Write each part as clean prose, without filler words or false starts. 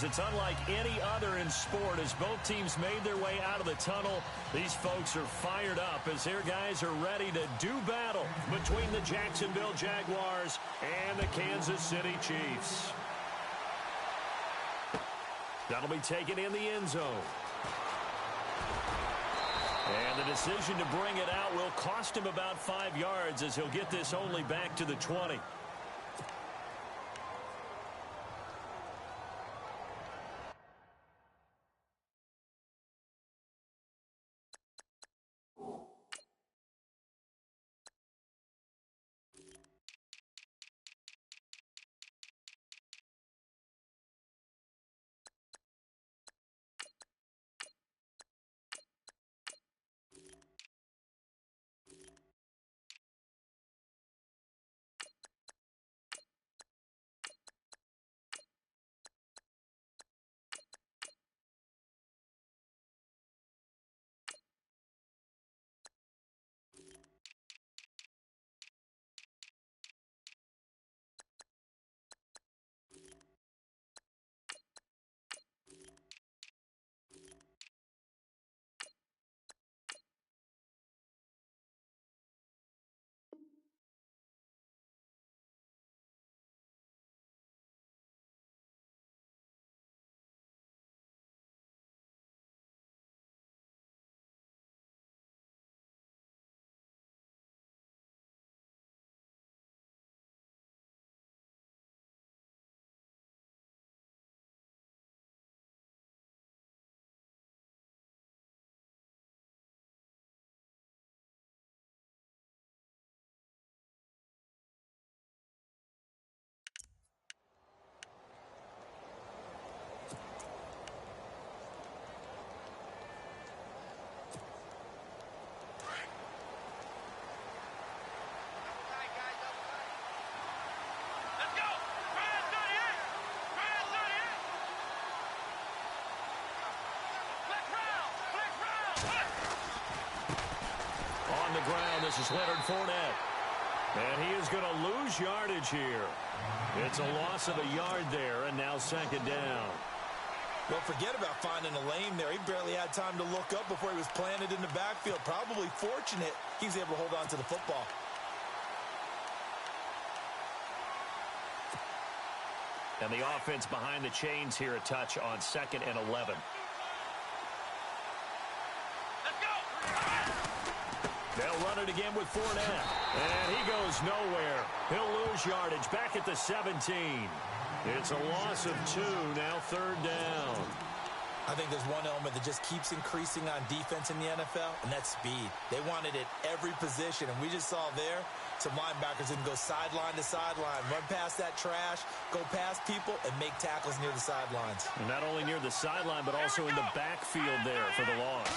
fans, it's unlike any other in sport. As both teams made their way out of the tunnel, these folks are fired up as their guys are ready to do battle between the Jacksonville Jaguars and the Kansas City Chiefs. That'll be taken in the end zone. And the decision to bring it out will cost him about 5 yards as he'll get this only back to the 20. Ground. This is Leonard Fournette. And he is going to lose yardage here. It's a loss of a yard there, and now second down. Well, forget about finding a lane there. He barely had time to look up before he was planted in the backfield. Probably fortunate he was able to hold on to the football. And the offense behind the chains here a touch on 2nd and 11. They'll run it again with Fournette. And he goes nowhere. He'll lose yardage back at the 17. It's a loss of 2, now third down. I think there's one element that just keeps increasing on defense in the NFL, and that's speed. They want it at every position, and we just saw there some linebackers that can go sideline to sideline, run past that trash, go past people, and make tackles near the sidelines. And not only near the sideline, but also in the backfield there for the loss.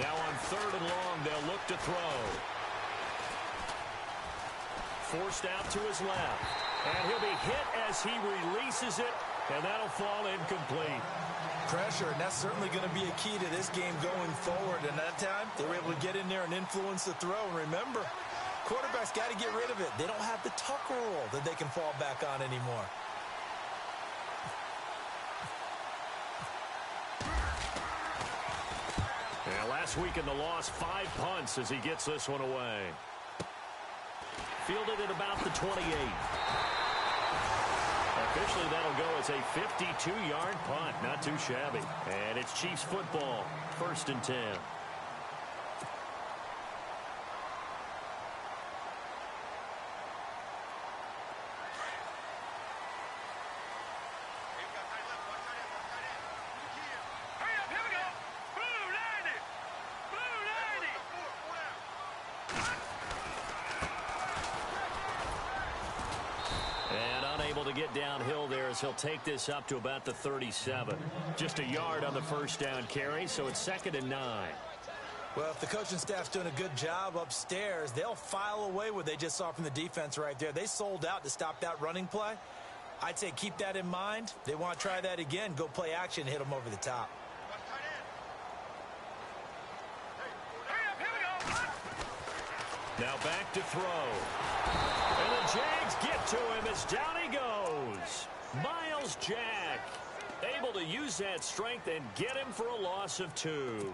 Now on 3rd and long, they'll look to throw. Forced out to his left. And he'll be hit as he releases it, and that'll fall incomplete. Pressure, and that's certainly going to be a key to this game going forward. And that time, they were able to get in there and influence the throw. And remember, quarterbacks got to get rid of it. They don't have the tuck rule that they can fall back on anymore. Yeah, last week in the loss, 5 punts as he gets this one away. Fielded at about the 28. Officially, that'll go as a 52-yard punt. Not too shabby. And it's Chiefs football, 1st and 10. To get downhill there as he'll take this up to about the 37. Just a yard on the first down carry, so it's 2nd and 9. Well, if the coaching staff's doing a good job upstairs, they'll file away what they just saw from the defense right there. They sold out to stop that running play. I'd say keep that in mind. They want to try that again, go play action, hit them over the top. Now back to throw. And the Jags get to him as down he goes. Myles Jack. able to use that strength and get him for a loss of 2.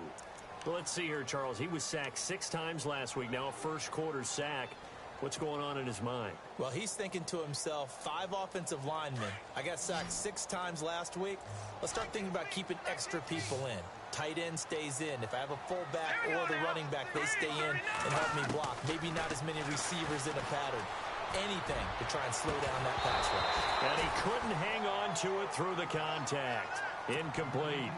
Well, let's see here, Charles. He was sacked 6 times last week. Now a first-quarter sack. What's going on in his mind? Well, he's thinking to himself, 5 offensive linemen. I got sacked 6 times last week. Let's start thinking about keeping extra people in. Tight end stays in. If I have a fullback or the running back, they stay in and help me block. Maybe not as many receivers in a pattern. Anything to try and slow down that pass rush. And he couldn't hang on to it through the contact. Incomplete.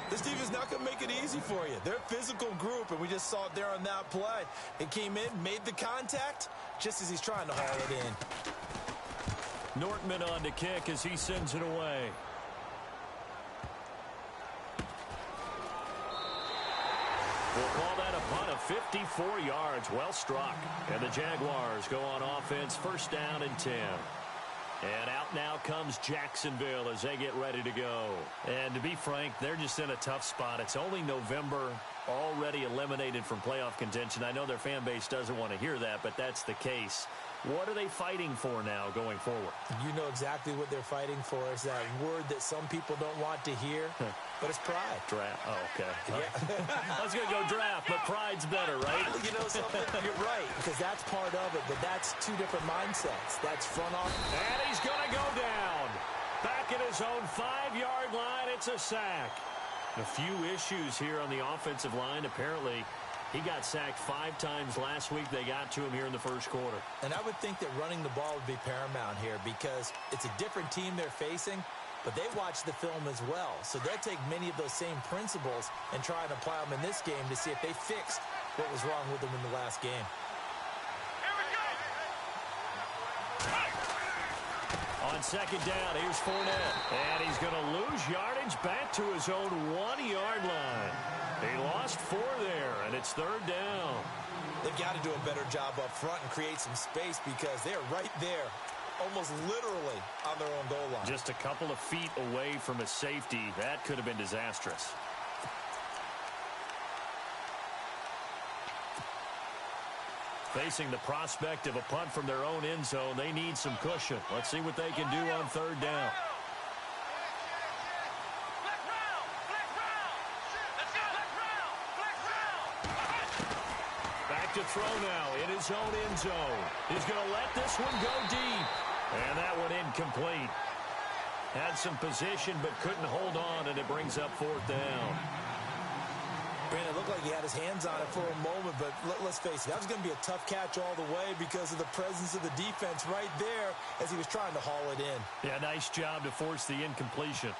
This team is not going to make it easy for you. They're a physical group, and we just saw it there on that play. It came in, made the contact, just as he's trying to haul it in. Nortman on to kick as he sends it away. We'll call that a punt of 54 yards. Well struck. And the Jaguars go on offense, first down and 10. And out now comes Jacksonville as they get ready to go. And to be frank, they're just in a tough spot. It's only November, already eliminated from playoff contention. I know their fan base doesn't want to hear that, but that's the case. What are they fighting for now going forward? You know exactly what they're fighting for. Is that word that some people don't want to hear, but it's pride. Draft. Oh, okay. Yeah. I was going to go draft, but pride's better, right? You know something? You're right, because that's part of it, but that's 2 different mindsets. That's front office. And he's going to go down. Back at his own 5-yard line, it's a sack. A few issues here on the offensive line. Apparently, he got sacked 5 times last week. They got to him here in the first quarter. And I would think that running the ball would be paramount here because it's a different team they're facing, but they watch the film as well. So they'll take many of those same principles and try and apply them in this game to see if they fixed what was wrong with them in the last game. On second down, here's Fournette. And he's going to lose yardage back to his own 1-yard line. He lost 4 there, and it's third down. They've got to do a better job up front and create some space because they're right there, almost literally on their own goal line. Just a couple of feet away from a safety. That could have been disastrous. Facing the prospect of a punt from their own end zone, they need some cushion. Let's see what they can do on third down. Back to throw now in his own end zone. He's going to let this one go deep. And that one incomplete. Had some position but couldn't hold on, and it brings up fourth down. Brandon, it looked like he had his hands on it for a moment, but let's face it, that was going to be a tough catch all the way because of the presence of the defense right there as he was trying to haul it in. Yeah, nice job to force the incompletion.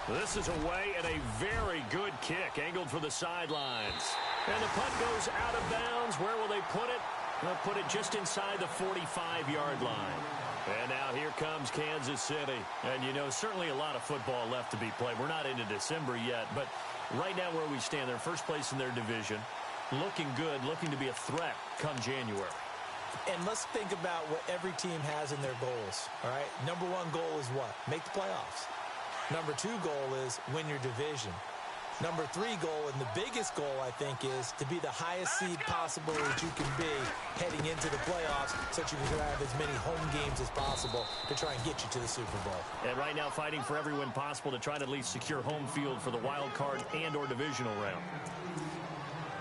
This is away and a very good kick, angled for the sidelines. And the punt goes out of bounds. Where will they put it? They'll put it just inside the 45-yard line. And now here comes Kansas City. And, you know, certainly a lot of football left to be played. We're not into December yet, but right now where we stand, they're first place in their division. Looking good, looking to be a threat come January. And let's think about what every team has in their goals, all right? Number 1 goal is what? Make the playoffs. Number 2 goal is win your division. Number 3 goal, and the biggest goal, I think, is to be the highest seed possible that you can be heading into the playoffs so that you can have as many home games as possible to try and get you to the Super Bowl. And right now fighting for every win possible to try to at least secure home field for the wild card and or divisional round.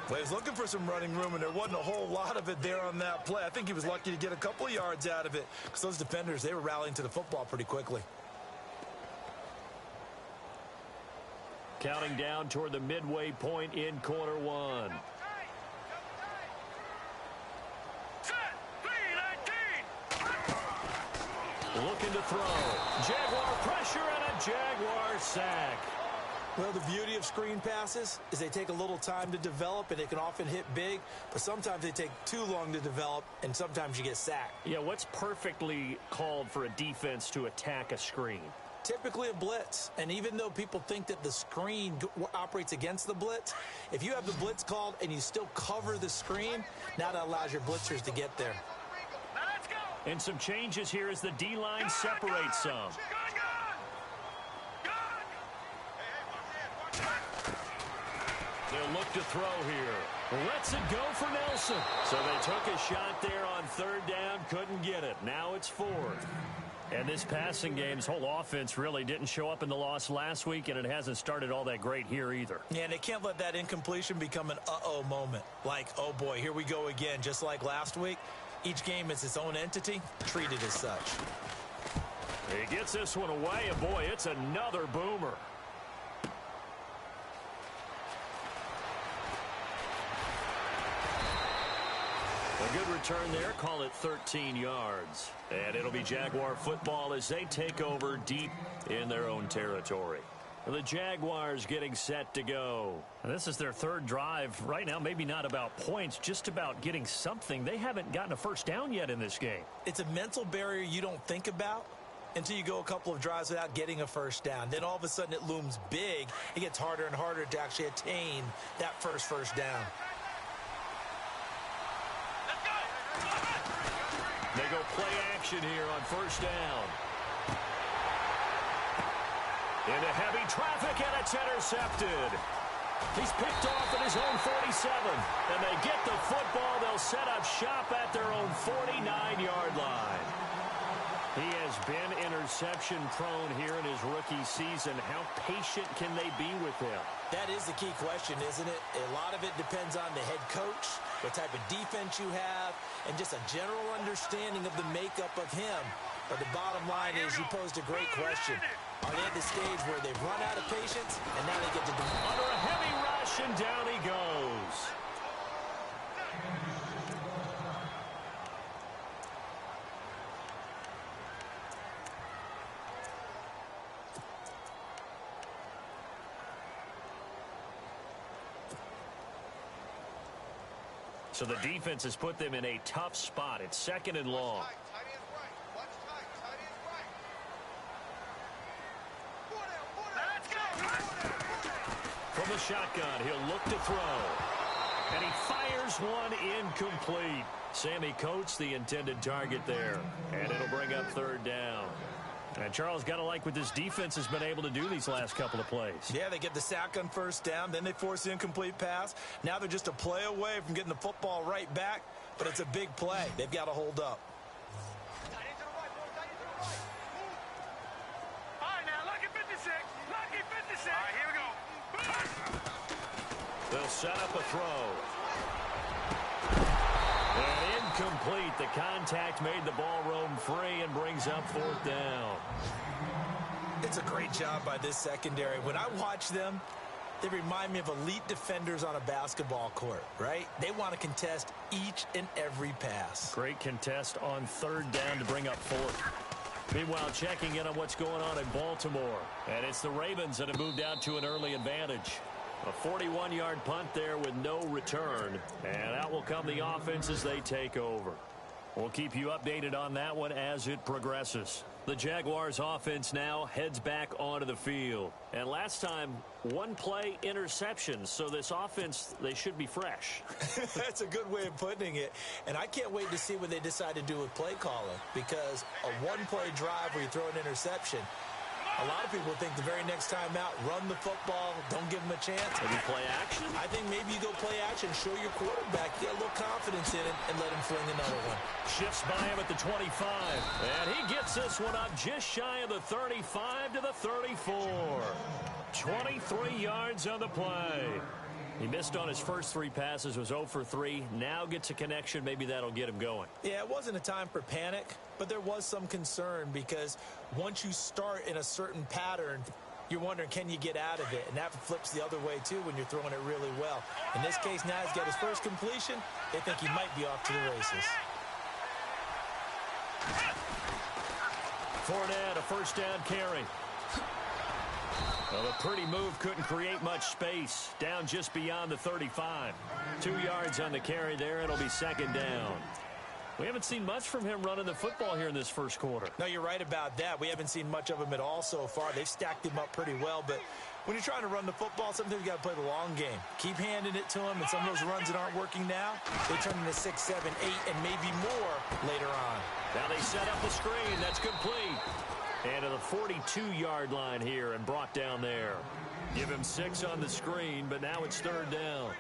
Well, he was looking for some running room, and there wasn't a whole lot of it there on that play. I think he was lucky to get a couple of yards out of it because those defenders, they were rallying to the football pretty quickly. Counting down toward the midway point in quarter 1. Looking to throw. Jaguar pressure and a Jaguar sack. Well, the beauty of screen passes is they take a little time to develop, and they can often hit big, but sometimes they take too long to develop, and sometimes you get sacked. Yeah, what's perfectly called for a defense to attack a screen? Typically a blitz, and even though people think that the screen operates against the blitz, if you have the blitz called and you still cover the screen, now that allows your blitzers to get there. And some changes here as the D-line separates some. They'll look to throw here. Lets it go for Nelson. So they took a shot there on third down, couldn't get it. Now it's 4th. And this passing game's whole offense really didn't show up in the loss last week, and it hasn't started all that great here either. Yeah, and they can't let that incompletion become an uh-oh moment. Like, oh boy, here we go again, just like last week. Each game is its own entity, treated as such. He gets this one away, and boy, it's another boomer. A good return there, call it 13 yards. And it'll be Jaguar football as they take over deep in their own territory. The Jaguars getting set to go. This is their 3rd drive. Right now, maybe not about points, just about getting something. They haven't gotten a first down yet in this game. It's a mental barrier you don't think about until you go a couple of drives without getting a first down. Then all of a sudden it looms big. It gets harder and harder to actually attain that first down. They go play action here on first down. Into heavy traffic, and it's intercepted. He's picked off at his own 47. And they get the football. They'll set up shop at their own 49-yard line. He has been interception-prone here in his rookie season. How patient can they be with him? That is the key question, isn't it? A lot of it depends on the head coach, what type of defense you have, and just a general understanding of the makeup of him. But the bottom line is you posed a great question. Are they at the stage where they've run out of patience, and now they get to do it? Under a heavy rush, and down he goes. So the defense has put them in a tough spot. It's 2nd and long. From the shotgun, he'll look to throw. And he fires one incomplete. Sammy Coates, the intended target there. And it'll bring up 3rd down. And Charles, got to like what this defense has been able to do these last couple of plays. Yeah, they get the sack on first down, then they force the incomplete pass. Now they're just a play away from getting the football right back, but it's a big play. They've got to hold up. All right, now, lucky 56. Lucky 56. All right, here we go. They'll set up a throw. And incomplete. The contact made the ball roam free and brings up 4th down. It's a great job by this secondary. When I watch them, they remind me of elite defenders on a basketball court, right? They want to contest each and every pass. Great contest on 3rd down to bring up 4th. Meanwhile, checking in on what's going on in Baltimore. And it's the Ravens that have moved out to an early advantage. A 41-yard punt there with no return. And out will come the offense as they take over. We'll keep you updated on that one as it progresses. The Jaguars offense now heads back onto the field. And last time, 1 play interception. So this offense, they should be fresh. That's a good way of putting it. And I can't wait to see what they decide to do with play calling. Because a 1-play drive where you throw an interception, a lot of people think the very next time out, run the football, don't give them a chance. Maybe play action? I think maybe you go play action, show your quarterback, get a little confidence in it, and let him fling another one. Shifts by him at the 25. And he gets this one up just shy of the 35 to the 34. 23 yards on the play. He missed on his first 3 passes, was 0 for 3. Now gets a connection. Maybe that'll get him going. Yeah, it wasn't a time for panic, but there was some concern because once you start in a certain pattern, you're wondering, can you get out of it? And that flips the other way, too, when you're throwing it really well. In this case, now he's got his first completion. They think he might be off to the races. Fournette, a first down carry. Well, a pretty move couldn't create much space. Down just beyond the 35. 2 yards on the carry there. It'll be 2nd down. We haven't seen much from him running the football here in this first quarter. No, you're right about that. We haven't seen much of him at all so far. They've stacked him up pretty well, but when you're trying to run the football, sometimes you got to play the long game. Keep handing it to him, and some of those runs that aren't working now, they turn into 6, 7, 8, and maybe more later on. Now they set up the screen. That's complete. And to the 42-yard line here and brought down there. Give him 6 on the screen, but now it's 3rd down.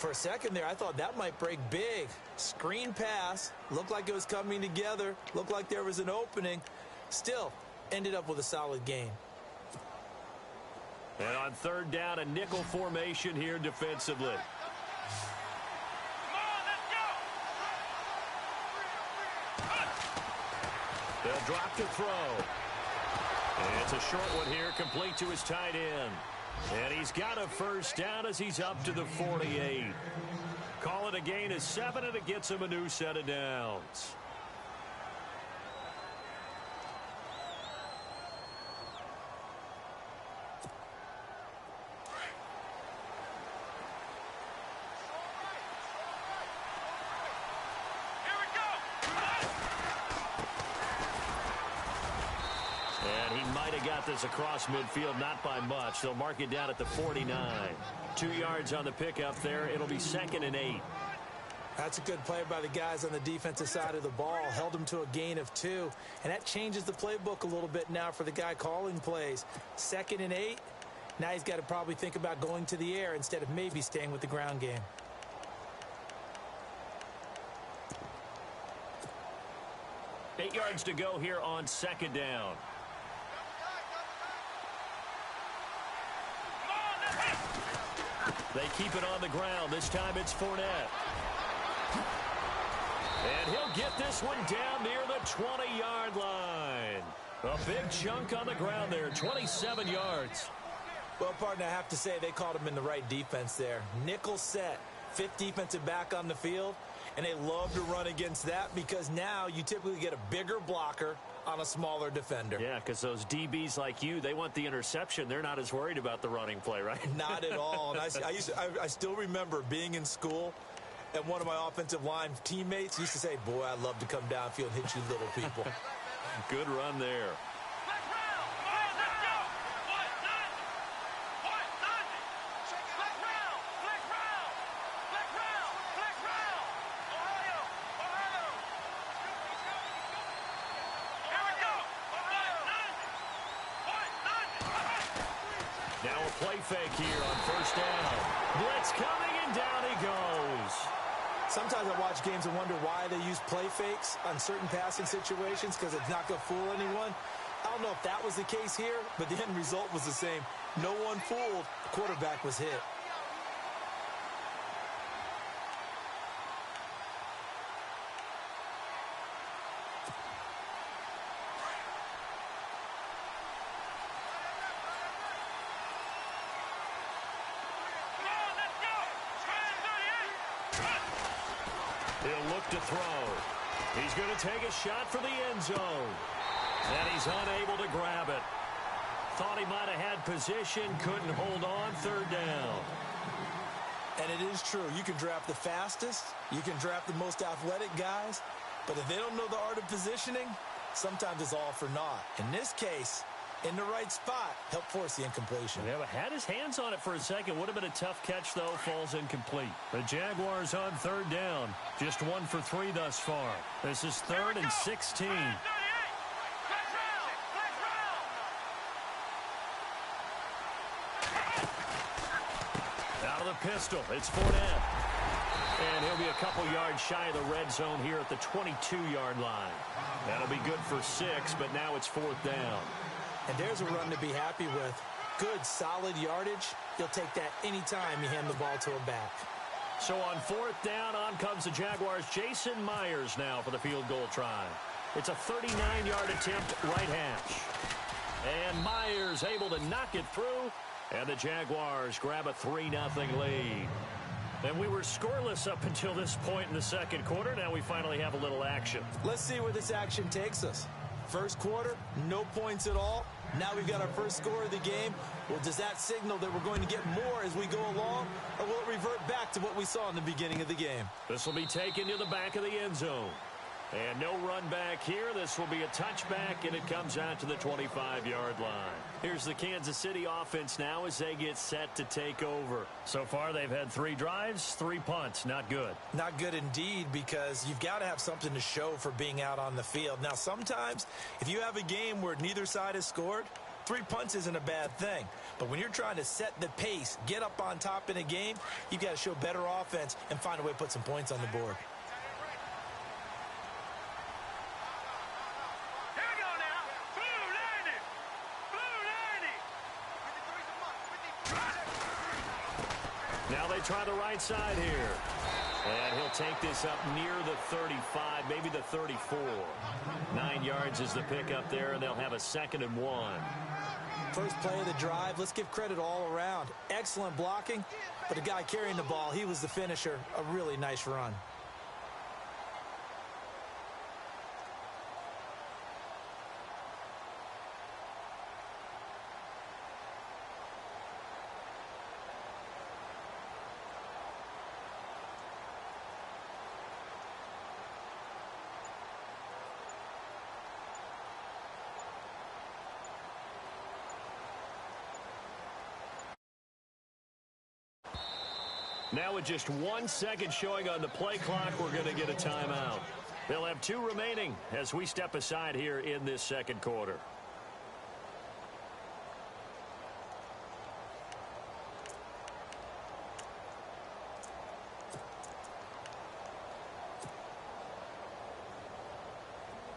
For a second there, I thought that might break big. Screen pass, looked like it was coming together, looked like there was an opening. Still, ended up with a solid gain. And on third down, a nickel formation here defensively. Come on, let's go! They'll drop to throw. And it's a short one here, complete to his tight end. And he's got a first down as he's up to the 48. Call it a gain of 7, and it gets him a new set of downs. Got this across midfield, not by much. They'll mark it down at the 49. 2 yards on the pickup there. It'll be 2nd and 8. That's a good play by the guys on the defensive side of the ball. Held them to a gain of 2. And that changes the playbook a little bit now for the guy calling plays. 2nd and 8. Now he's got to probably think about going to the air instead of maybe staying with the ground game. Eight yards to go here on 2nd down. They keep it on the ground. This time it's Fournette. And he'll get this one down near the 20-yard line. A big chunk on the ground there, 27 yards. Well, partner, I have to say they caught him in the right defense there. Nickel set, 5th defensive back on the field, and they love to run against that because now you typically get a bigger blocker on a smaller defender. Yeah, because those DBs like you, they want the interception. They're not as worried about the running play, right? Not at all. And I still remember being in school, and one of my offensive line teammates used to say, boy, I'd love to come downfield and hit you little people. Good run there. Play fake here on first down. Blitz coming, and down he goes. Sometimes I watch games and wonder why they use play fakes on certain passing situations because it's not going to fool anyone. I don't know if that was the case here, but the end result was the same. No one fooled. The quarterback was hit. He'll look to throw. He's going to take a shot for the end zone. And he's unable to grab it. Thought he might have had position, couldn't hold on, 3rd down. And it is true. You can draft the fastest. You can draft the most athletic guys. But if they don't know the art of positioning, sometimes it's all for naught. In this case, in the right spot, help force the incompletion. Yeah, but had his hands on it for a second. Would have been a tough catch, though. Falls incomplete. The Jaguars on 3rd down. Just 1 for 3 thus far. This is 3rd and 16. Out of the pistol, it's Fournette. And he'll be a couple yards shy of the red zone here at the 22-yard line. That'll be good for 6, but now it's 4th down. And there's a run to be happy with. Good, solid yardage. You'll take that anytime you hand the ball to a back. So on 4th down, on comes the Jaguars' Jason Myers now for the field goal try. It's a 39-yard attempt, right hash. And Myers able to knock it through. And the Jaguars grab a 3-0 lead. And we were scoreless up until this point in the second quarter. Now we finally have a little action. Let's see where this action takes us. First quarter, no points at all. Now we've got our first score of the game. Well, does that signal that we're going to get more as we go along? Or will it revert back to what we saw in the beginning of the game? This will be taken to the back of the end zone. And no run back here. This will be a touchback, and it comes out to the 25-yard line. Here's the Kansas City offense now as they get set to take over. So far, they've had 3 drives, 3 punts. Not good. Not good indeed, because you've got to have something to show for being out on the field. Now, sometimes, if you have a game where neither side has scored, 3 punts isn't a bad thing. But when you're trying to set the pace, get up on top in a game, you've got to show better offense and find a way to put some points on the board. Here we go now. Blue 90. Blue 90. Now they try the right side here. And he'll take this up near the 35, maybe the 34. 9 yards is the pickup there, and they'll have a 2nd and 1. First play of the drive, let's give credit all around. Excellent blocking, but the guy carrying the ball, he was the finisher. A really nice run. Now with just 1 second showing on the play clock, we're going to get a timeout. They'll have 2 remaining as we step aside here in this 2nd quarter.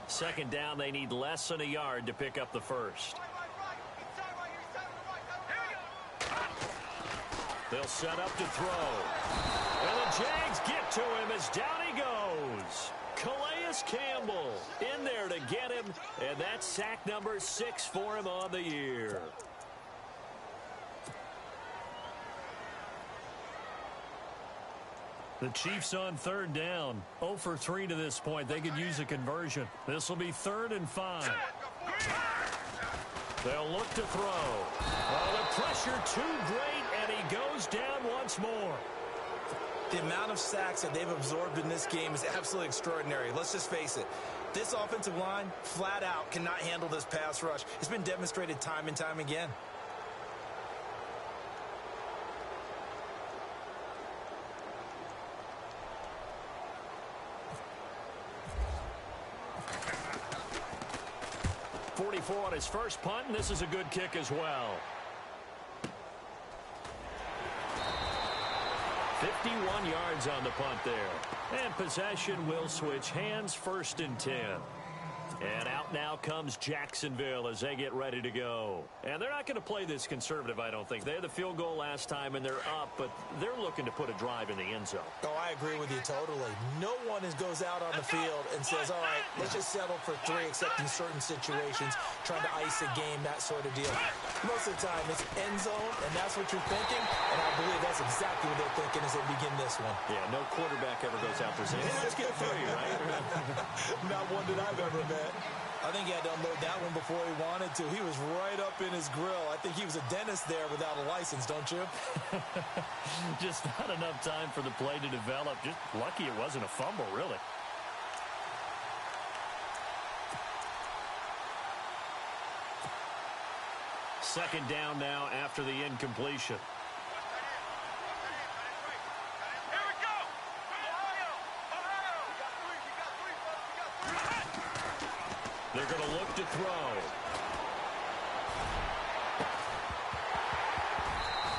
Second down, they need less than a yard to pick up the first. They'll set up to throw. And the Jags get to him as down he goes. Calais Campbell in there to get him, and that's sack number 6 for him on the year. The Chiefs on 3rd down. 0 for 3 to this point. They could use a conversion. This will be 3rd and 5. They'll look to throw. Oh, the pressure too great, and he goes down once more. The amount of sacks that they've absorbed in this game is absolutely extraordinary. Let's just face it. This offensive line, flat out, cannot handle this pass rush. It's been demonstrated time and time again. On his first punt, and this is a good kick as well. 51 yards on the punt there. And possession will switch hands, 1st and 10. And out now comes Jacksonville as they get ready to go. And they're not going to play this conservative, I don't think. They had the field goal last time, and they're up, but they're looking to put a drive in the end zone. Oh, I agree with you totally. No one goes out on the field and says, all right, let's just settle for 3, except in certain situations, trying to ice a game, that sort of deal. Most of the time, it's end zone, and that's what you're thinking, and I believe that's exactly what they're thinking as they begin this one. Yeah, no quarterback ever goes out there saying, hey, let's get 3, right? Not one that I've ever met. I think he had to unload that one before he wanted to. He was right up in his grill. I think he was a dentist there without a license, don't you? Just not enough time for the play to develop. Just lucky it wasn't a fumble, really. Second down now after the incompletion. They're going to look to throw.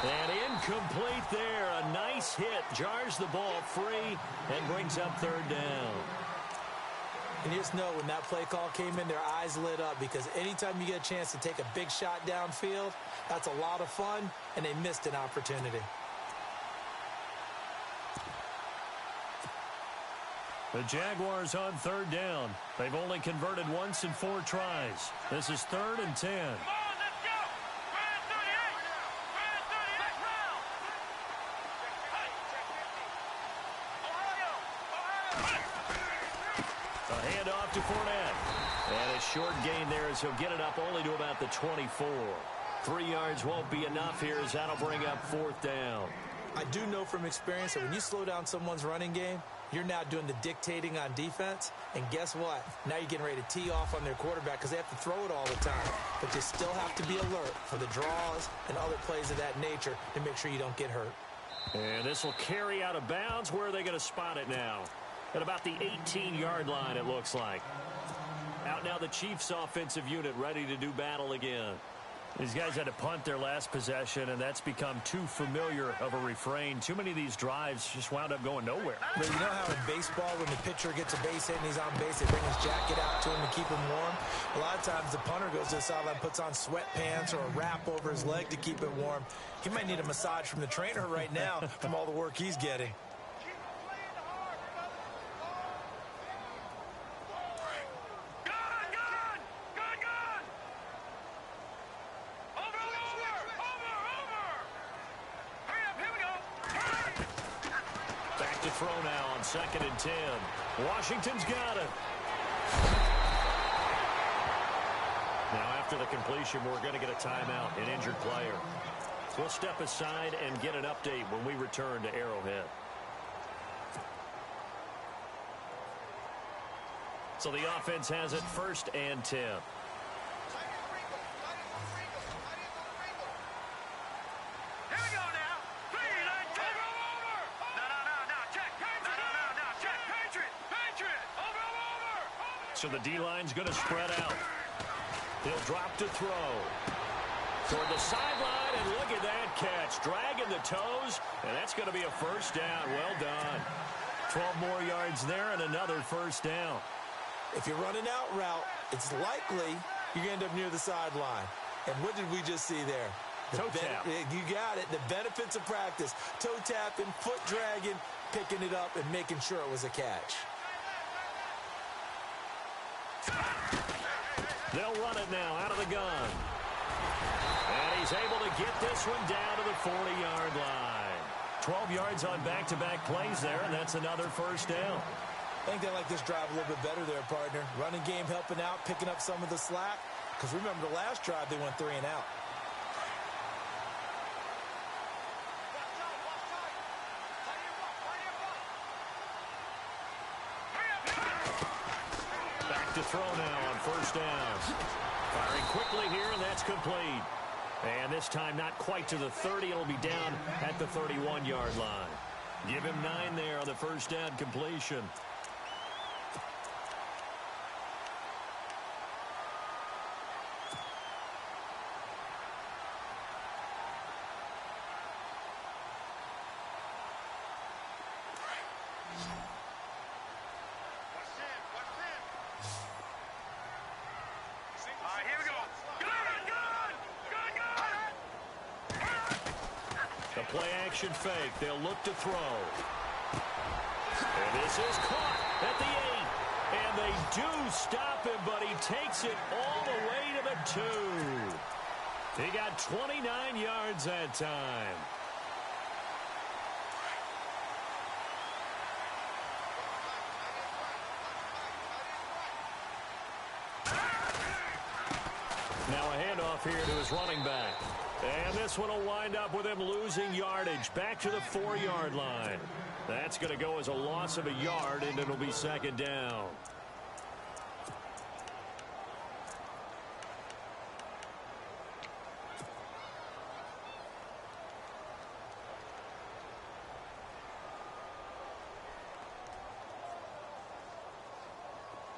And incomplete there. A nice hit. Jars the ball free and brings up 3rd down. And you just know when that play call came in, their eyes lit up, because anytime you get a chance to take a big shot downfield, that's a lot of fun, and they missed an opportunity. The Jaguars on 3rd down. They've only converted once in 4 tries. This is 3rd and 10. Come on, let's go. Brand 38. Brand 38 round. A handoff to Fournette. And a short gain there as he'll get it up only to about the 24. 3 yards won't be enough here as that'll bring up 4th down. I do know from experience that when you slow down someone's running game, you're now doing the dictating on defense. And guess what? Now you're getting ready to tee off on their quarterback because they have to throw it all the time. But you still have to be alert for the draws and other plays of that nature to make sure you don't get hurt. And this will carry out of bounds. Where are they going to spot it now? At about the 18-yard line, it looks like. Out now the Chiefs offensive unit ready to do battle again. These guys had to punt their last possession, and that's become too familiar of a refrain. Too many of these drives just wound up going nowhere. But you know how in baseball, when the pitcher gets a base hit and he's on base, they bring his jacket out to him to keep him warm? A lot of times the punter goes to the sideline, puts on sweatpants or a wrap over his leg to keep it warm. He might need a massage from the trainer right now from all the work he's getting. Throw now on 2nd and 10. Washington's got it. Now after the completion, we're going to get a timeout, an injured player. We'll step aside and get an update when we return to Arrowhead. So the offense has it 1st and 10. So the D-line's going to spread out. He'll drop to throw. Toward the sideline, and look at that catch. Dragging the toes, and that's going to be a 1st down. Well done. 12 more yards there and another 1st down. If you're running out route, it's likely you're going to end up near the sideline. And what did we just see there? Toe tap. You got it. The benefits of practice. Toe tapping, foot dragging, picking it up, and making sure it was a catch. They'll run it now out of the gun. And he's able to get this one down to the 40-yard line. 12 yards on back-to-back plays there, and that's another 1st down. I think they like this drive a little bit better there, partner. Running game helping out, picking up some of the slack. Because remember, the last drive, they went 3 and out. To throw now on 1st down. Firing quickly here, and that's complete. And this time not quite to the 30. It'll be down at the 31-yard line. Give him 9 there on the 1st down completion. Play-action fake. They'll look to throw. And this is caught at the 8. And they do stop him, but he takes it all the way to the 2. He got 29 yards that time. Now a handoff here to his running back. And this one will wind up with him losing yardage back to the 4-yard line. That's going to go as a loss of a yard, and it'll be 2nd down.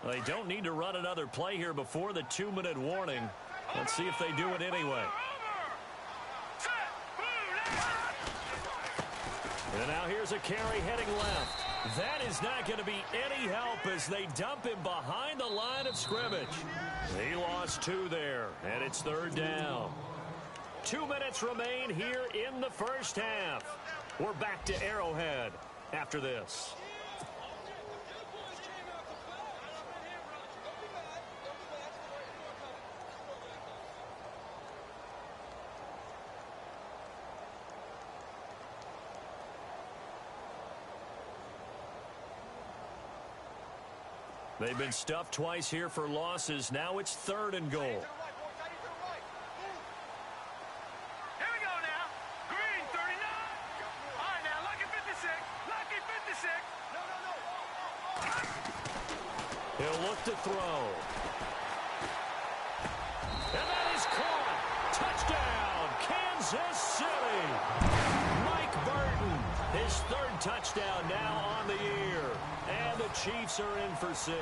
They don't need to run another play here before the 2-minute warning. Let's see if they do it anyway. And now here's a carry heading left. That is not going to be any help as they dump him behind the line of scrimmage. He lost 2 there, and it's 3rd down. 2 minutes remain here in the 1st half. We're back to Arrowhead after this. They've been stuffed twice here for losses. Now it's 3rd and goal. Here we go now. Green 39. All right now, lucky 56. Lucky 56. No. He'll look to throw. And that is caught. Touchdown, Kansas City. Mike Burton, his 3rd touchdown now on the year. And the Chiefs are in for 6.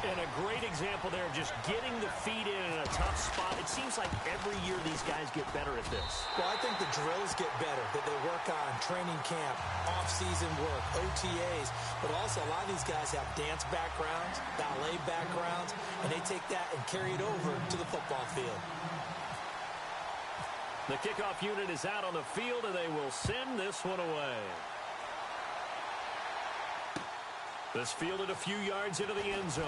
And a great example there of just getting the feet in a tough spot. It seems like every year these guys get better at this. Well, I think the drills get better that they work on training camp, off-season work, OTAs. But also a lot of these guys have dance backgrounds, ballet backgrounds, and they take that and carry it over to the football field. The kickoff unit is out on the field, and they will send this one away. This fielded a few yards into the end zone.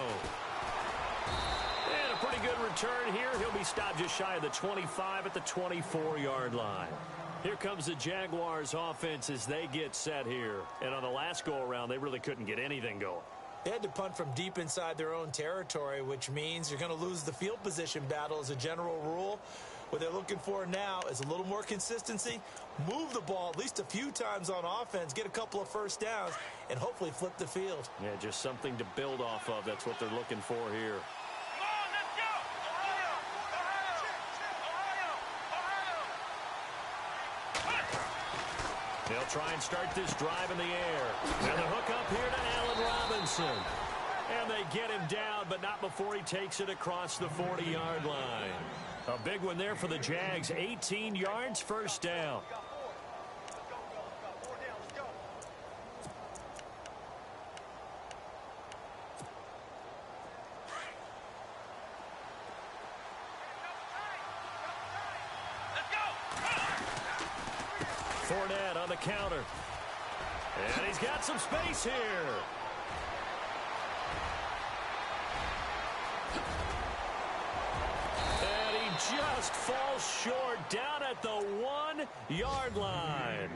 And a pretty good return here. He'll be stopped just shy of the 25 at the 24-yard line. Here comes the Jaguars offense as they get set here. And on the last go-around, they really couldn't get anything going. They had to punt from deep inside their own territory, which means you're going to lose the field position battle as a general rule. What they're looking for now is a little more consistency, move the ball at least a few times on offense, get a couple of first downs, and hopefully flip the field. Yeah, just something to build off of. That's what they're looking for here. Come on, let's go! Ohio! Ohio! They'll try and start this drive in the air. And the hook up here to Allen Robinson. And they get him down, but not before he takes it across the 40-yard line. A big one there for the Jags. 18 yards, first down. Fournette on the counter. And he's got some space here. Just falls short down at the 1-yard line.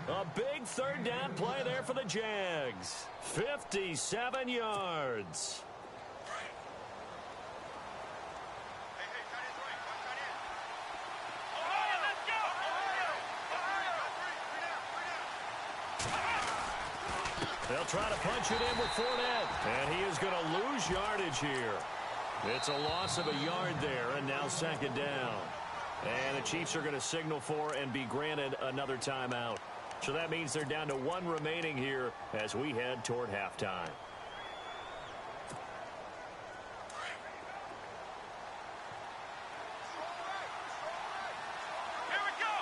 A big third down play there for the Jags. 57 yards. Ohio, let's go! Ohio! They'll try to punch it in with Fournette. And he is going to lose yardage here. It's a loss of a yard there, and now second down. And the Chiefs are going to signal for and be granted another timeout. So that means they're down to one remaining here as we head toward halftime. Here we go!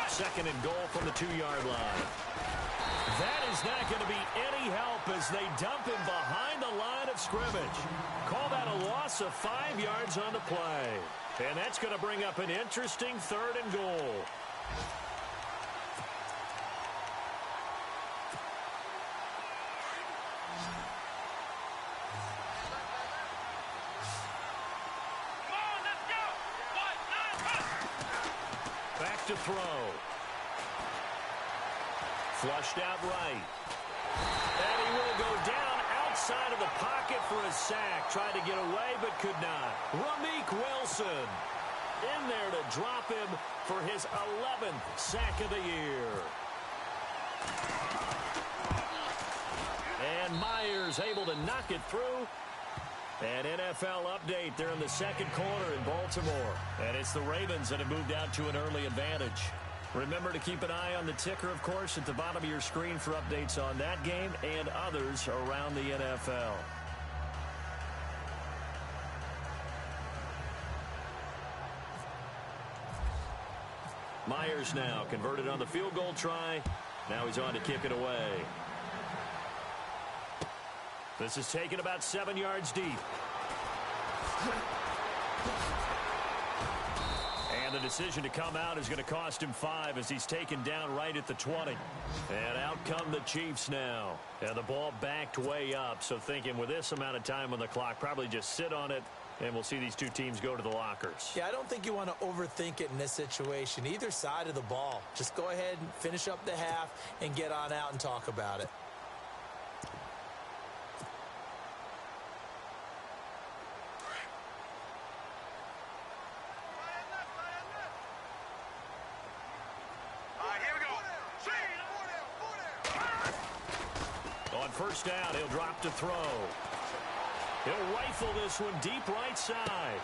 Second and goal from the 2-yard line. That is not going to be any help as they dump him behind the line of scrimmage. Call that a loss of 5 yards on the play. And that's going to bring up an interesting third and goal. Come on, let's go! Back to throw. Flushed out right. And he will go down outside of the pocket for a sack. Tried to get away, but could not. Ramik Wilson in there to drop him for his 11th sack of the year. And Myers able to knock it through. An NFL update. They're in the second quarter in Baltimore. And it's the Ravens that have moved out to an early advantage. Remember to keep an eye on the ticker, of course, at the bottom of your screen for updates on that game and others around the NFL. Myers now converted on the field goal try. Now he's on to kick it away. This is taken about 7 yards deep. And the decision to come out is going to cost him 5 as he's taken down right at the 20. And out come the Chiefs now. And the ball backed way up. So thinking with this amount of time on the clock, probably just sit on it. And we'll see these two teams go to the lockers. Yeah, I don't think you want to overthink it in this situation. Either side of the ball. Just go ahead and finish up the half and get on out and talk about it. On first down, he'll drop to throw. He'll rifle this one deep right side.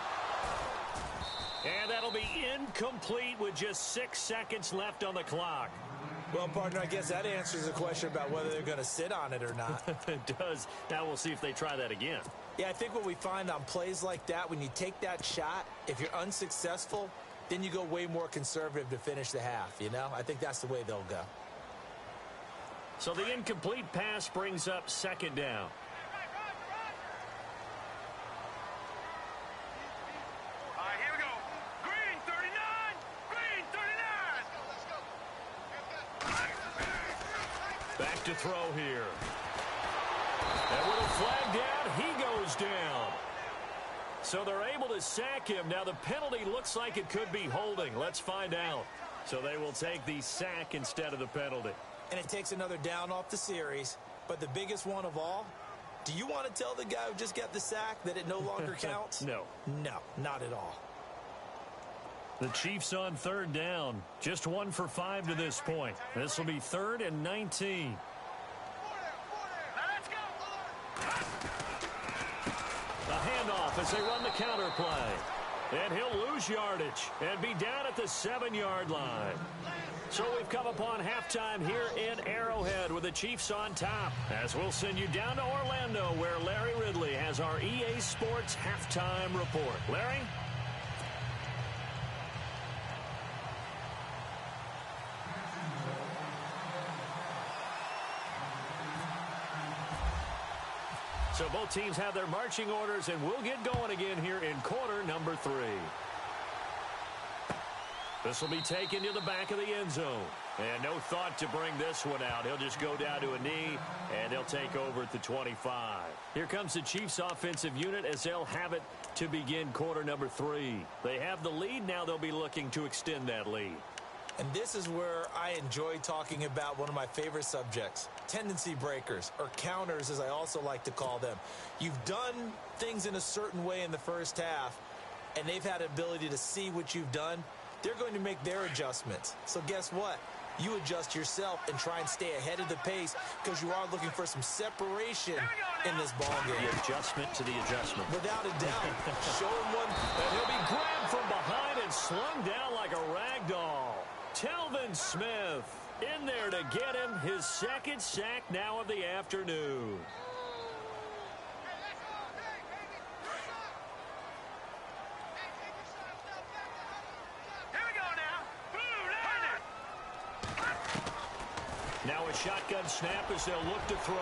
And that'll be incomplete with just 6 seconds left on the clock. Well, partner, I guess that answers the question about whether they're going to sit on it or not. It does. Now we'll see if they try that again. Yeah, I think what we find on plays like that, when you take that shot, if you're unsuccessful, then you go way more conservative to finish the half, you know? I think that's the way they'll go. So the incomplete pass brings up second down. All right, here we go. Green 39. Green 39. Back to throw here. And with a flag down, he goes down. So they're able to sack him. Now the penalty looks like it could be holding. Let's find out. So they will take the sack instead of the penalty. And it takes another down off the series. But the biggest one of all, do you want to tell the guy who just got the sack that it no longer counts? No. No, not at all. The Chiefs on third down. Just 1 for 5 to this point. This will be 3rd and 19. A handoff as they run the counter play. And he'll lose yardage and be down at the 7-yard line. So we've come upon halftime here in Arrowhead with the Chiefs on top. As we'll send you down to Orlando where Larry Ridley has our EA Sports halftime report. Larry? So both teams have their marching orders, and we'll get going again here in quarter number 3. This will be taken to the back of the end zone. And no thought to bring this one out. He'll just go down to a knee, and he'll take over at the 25. Here comes the Chiefs offensive unit as they'll have it to begin quarter number 3. They have the lead. Now they'll be looking to extend that lead. And this is where I enjoy talking about one of my favorite subjects, tendency breakers, or counters as I also like to call them. You've done things in a certain way in the first half, and they've had the ability to see what you've done. They're going to make their adjustments. So guess what? You adjust yourself and try and stay ahead of the pace because you are looking for some separation in this ball game. The adjustment to the adjustment. Without a doubt. Show him one. And he'll be grabbed from behind and slung down like a rag doll. Telvin Smith in there to get him his second sack now of the afternoon. Now a shotgun snap as they'll look to throw.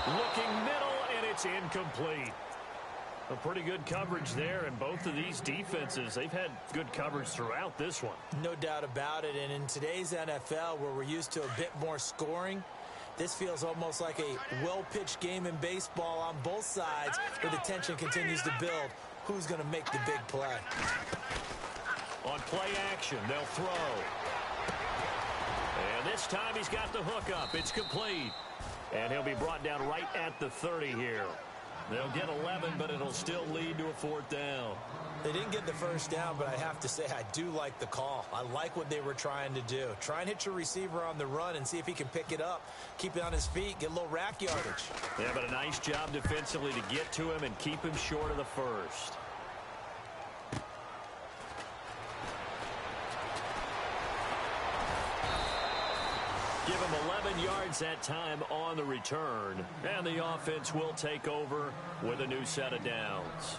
Looking middle, and it's incomplete. A pretty good coverage there, and both of these defenses, they've had good coverage throughout this one. No doubt about it, and in today's NFL, where we're used to a bit more scoring, this feels almost like a well-pitched game in baseball on both sides, where the tension continues to build. Who's going to make the big play? On play action, they'll throw. And this time he's got the hook up. It's complete. And he'll be brought down right at the 30 here. They'll get 11, but it'll still lead to a 4th down. They didn't get the first down, but I have to say I do like the call. I like what they were trying to do. Try and hit your receiver on the run and see if he can pick it up, keep it on his feet, get a little rack yardage. Yeah, but a nice job defensively to get to him and keep him short of the first. Give him 11 yards that time on the return. And the offense will take over with a new set of downs.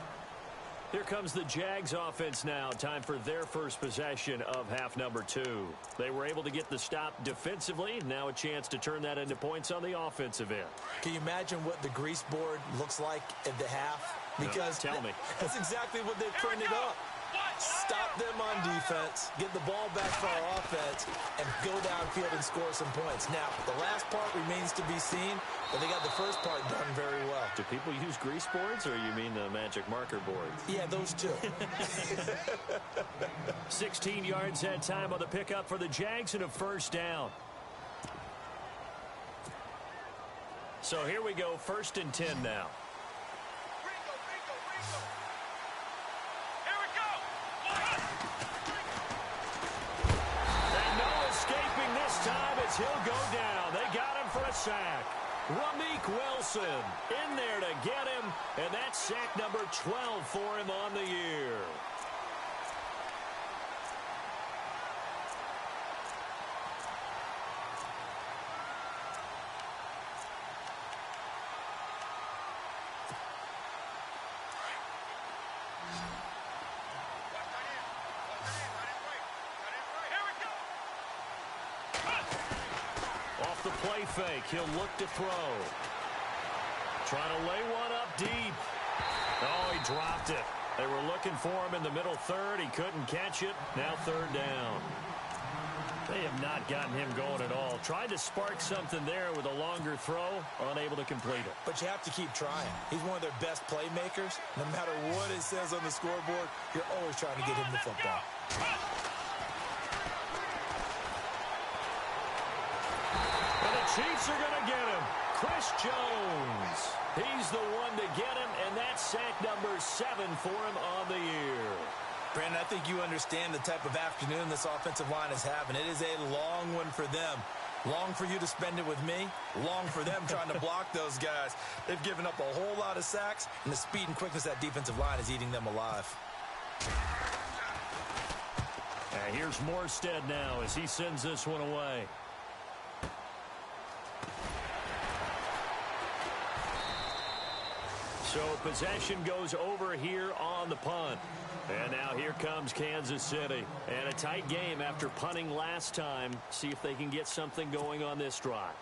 Here comes the Jags offense now. Time for their first possession of half number 2. They were able to get the stop defensively. Now a chance to turn that into points on the offensive end. Can you imagine what the grease board looks like at the half? Because tell me. That's exactly what they printed up. Stop them on defense, get the ball back for our offense, and go downfield and score some points. Now, the last part remains to be seen, but they got the first part done very well. Do people use grease boards, or you mean the magic marker boards? Yeah, those two. 16 yards that time on the pickup for the Jags and a 1st down. So here we go, 1st and 10 now. He'll go down. They got him for a sack. Rameek Wilson in there to get him, and that's sack number 12 for him on the year. the play fake. He'll look to throw. Trying to lay one up deep. Oh, he dropped it. They were looking for him in the middle third. He couldn't catch it. Now third down. They have not gotten him going at all. Tried to spark something there with a longer throw. Unable to complete it. But you have to keep trying. He's one of their best playmakers. No matter what it says on the scoreboard, you're always trying to get him the football. And the Chiefs are going to get him. Chris Jones. He's the one to get him, and that's sack number 7 for him on the year. Brandon, I think you understand the type of afternoon this offensive line is having. It is a long one for them. Long for you to spend it with me. Long for them trying to block those guys. They've given up a whole lot of sacks, and the speed and quickness of that defensive line is eating them alive. And here's Morstead now as he sends this one away. So possession goes over here on the punt. And now here comes Kansas City. And a tight game after punting last time. See if they can get something going on this drive.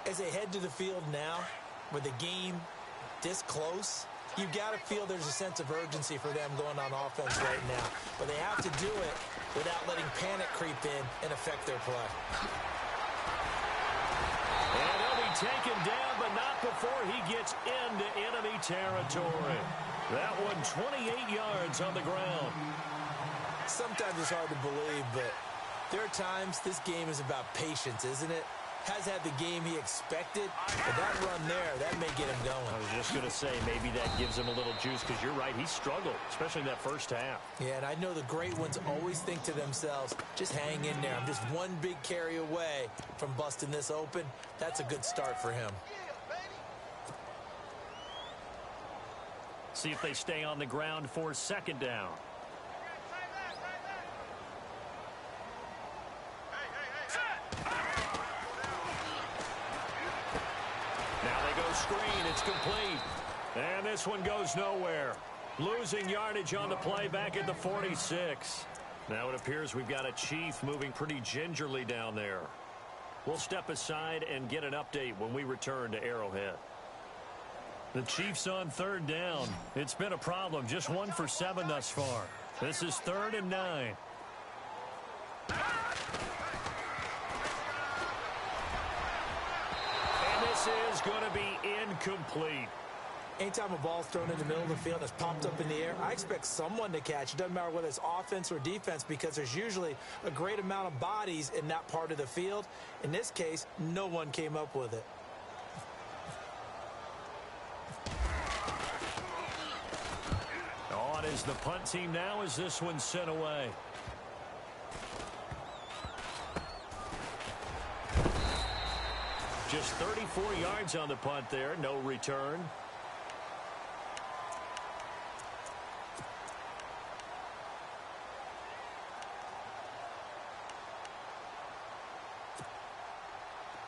As they head to the field now, with the game this close, you've got to feel there's a sense of urgency for them going on offense right now. But they have to do it without letting panic creep in and affect their play. And he'll be taken down, but not before he gets into enemy territory. That one 28 yards on the ground. Sometimes it's hard to believe, but there are times this game is about patience, isn't it? Has had the game he expected, but that run there, that may get him going. I was just going to say, maybe that gives him a little juice, because you're right, he struggled, especially in that first half. Yeah, and I know the great ones always think to themselves, just hang in there. I'm just one big carry away from busting this open. That's a good start for him. See if they stay on the ground for second down. Now they go screen. It's complete. And this one goes nowhere. Losing yardage on the play back at the 46. Now it appears we've got a Chief moving pretty gingerly down there. We'll step aside and get an update when we return to Arrowhead. The Chiefs on third down. It's been a problem. Just 1 for 7 thus far. This is 3rd and 9. And this is going to be incomplete. Anytime a ball's thrown in the middle of the field that's popped up in the air, I expect someone to catch. It doesn't matter whether it's offense or defense, because there's usually a great amount of bodies in that part of the field. In this case, no one came up with it. On is the punt team now as this one's sent away. Just 34 yards on the punt there. No return.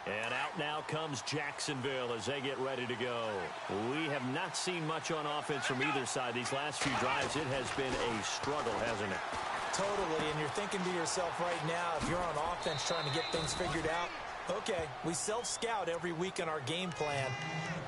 And out now comes Jacksonville as they get ready to go. We have not seen much on offense from either side. These last few drives, it has been a struggle, hasn't it? Totally, and you're thinking to yourself right now, if you're on offense trying to get things figured out, okay, we self-scout every week in our game plan.